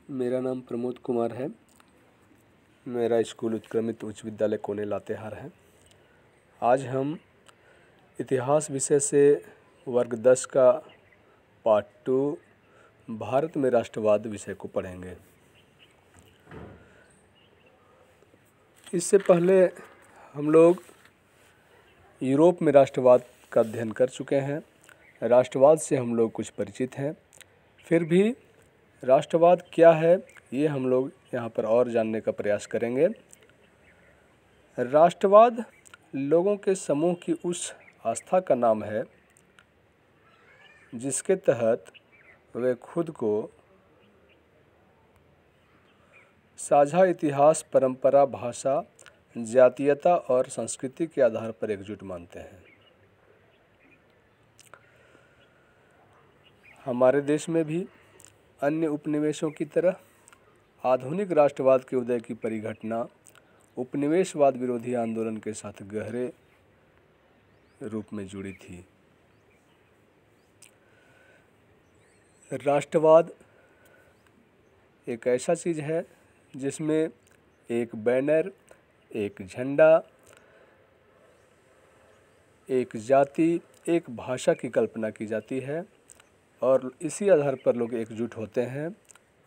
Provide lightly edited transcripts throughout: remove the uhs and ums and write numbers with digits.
मेरा नाम प्रमोद कुमार है। मेरा स्कूल उत्क्रमित उच्च विद्यालय कोने लातेहार है। आज हम इतिहास विषय से वर्ग 10 का पार्ट 2 भारत में राष्ट्रवाद विषय को पढ़ेंगे। इससे पहले हम लोग यूरोप में राष्ट्रवाद का अध्ययन कर चुके हैं। राष्ट्रवाद से हम लोग कुछ परिचित हैं। फिर भी राष्ट्रवाद क्या है ये हम लोग यहाँ पर और जानने का प्रयास करेंगे। राष्ट्रवाद लोगों के समूह की उस आस्था का नाम है जिसके तहत वे खुद को साझा इतिहास, परंपरा, भाषा, जातीयता और संस्कृति के आधार पर एकजुट मानते हैं। हमारे देश में भी अन्य उपनिवेशों की तरह आधुनिक राष्ट्रवाद के उदय की परिघटना उपनिवेशवाद विरोधी आंदोलन के साथ गहरे रूप में जुड़ी थी। राष्ट्रवाद एक ऐसा चीज़ है जिसमें एक बैनर, एक झंडा, एक जाति, एक भाषा की कल्पना की जाती है और इसी आधार पर लोग एकजुट होते हैं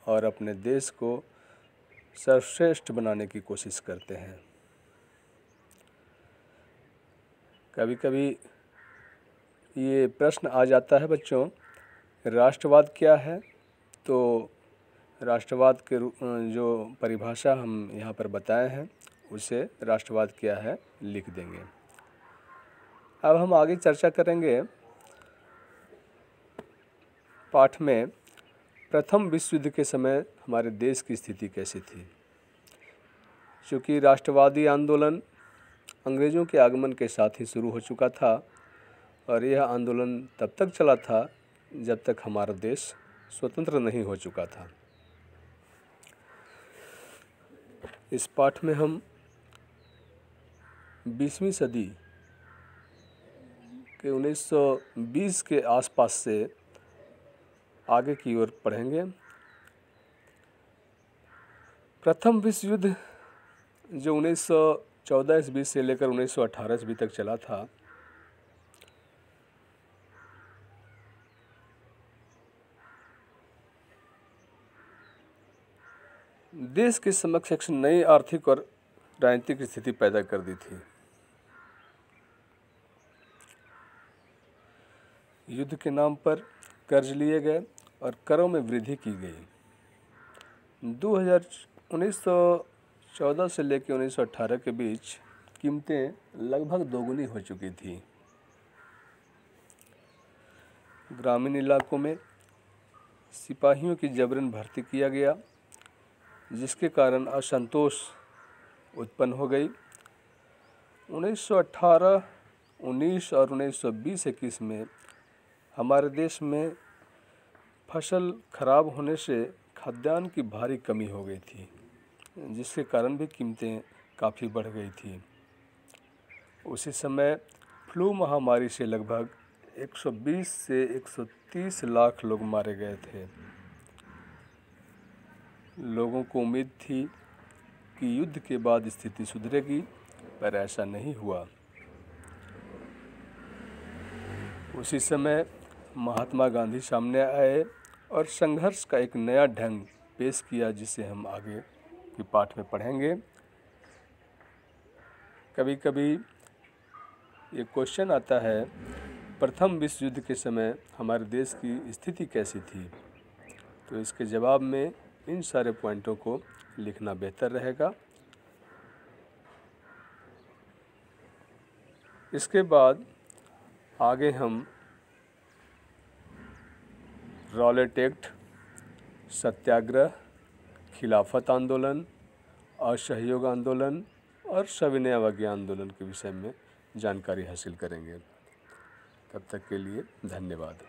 और अपने देश को सर्वश्रेष्ठ बनाने की कोशिश करते हैं। कभी कभी ये प्रश्न आ जाता है बच्चों, राष्ट्रवाद क्या है? तो राष्ट्रवाद के जो परिभाषा हम यहाँ पर बताए हैं उसे राष्ट्रवाद क्या है लिख देंगे। अब हम आगे चर्चा करेंगे पाठ में प्रथम विश्व युद्ध के समय हमारे देश की स्थिति कैसी थी। चूँकि राष्ट्रवादी आंदोलन अंग्रेज़ों के आगमन के साथ ही शुरू हो चुका था और यह आंदोलन तब तक चला था जब तक हमारा देश स्वतंत्र नहीं हो चुका था। इस पाठ में हम 20वीं सदी के 1920 के आसपास से आगे की ओर पढ़ेंगे। प्रथम विश्व युद्ध जो 1914 ईस्वी से लेकर 1918 ईस्वी तक चला था, देश के समक्ष एक नई आर्थिक और राजनीतिक स्थिति पैदा कर दी थी। युद्ध के नाम पर कर्ज लिए गए और करों में वृद्धि की गई। 1914 से लेकर 1918 के बीच कीमतें लगभग दोगुनी हो चुकी थी। ग्रामीण इलाकों में सिपाहियों की जबरन भर्ती किया गया जिसके कारण असंतोष उत्पन्न हो गई। 1918, 19 और 1920-21 में हमारे देश में फसल खराब होने से खाद्यान्न की भारी कमी हो गई थी जिसके कारण भी कीमतें काफ़ी बढ़ गई थी। उसी समय फ्लू महामारी से लगभग 120 से 130 लाख लोग मारे गए थे। लोगों को उम्मीद थी कि युद्ध के बाद स्थिति सुधरेगी, पर ऐसा नहीं हुआ। उसी समय महात्मा गांधी सामने आए और संघर्ष का एक नया ढंग पेश किया जिसे हम आगे की पाठ में पढ़ेंगे। कभी कभी ये क्वेश्चन आता है, प्रथम विश्व युद्ध के समय हमारे देश की स्थिति कैसी थी? तो इसके जवाब में इन सारे पॉइंटों को लिखना बेहतर रहेगा। इसके बाद आगे हम रॉलेट एक्ट, सत्याग्रह, खिलाफत आंदोलन, असहयोग आंदोलन और सविनय अवज्ञा आंदोलन के विषय में जानकारी हासिल करेंगे। तब तक के लिए धन्यवाद।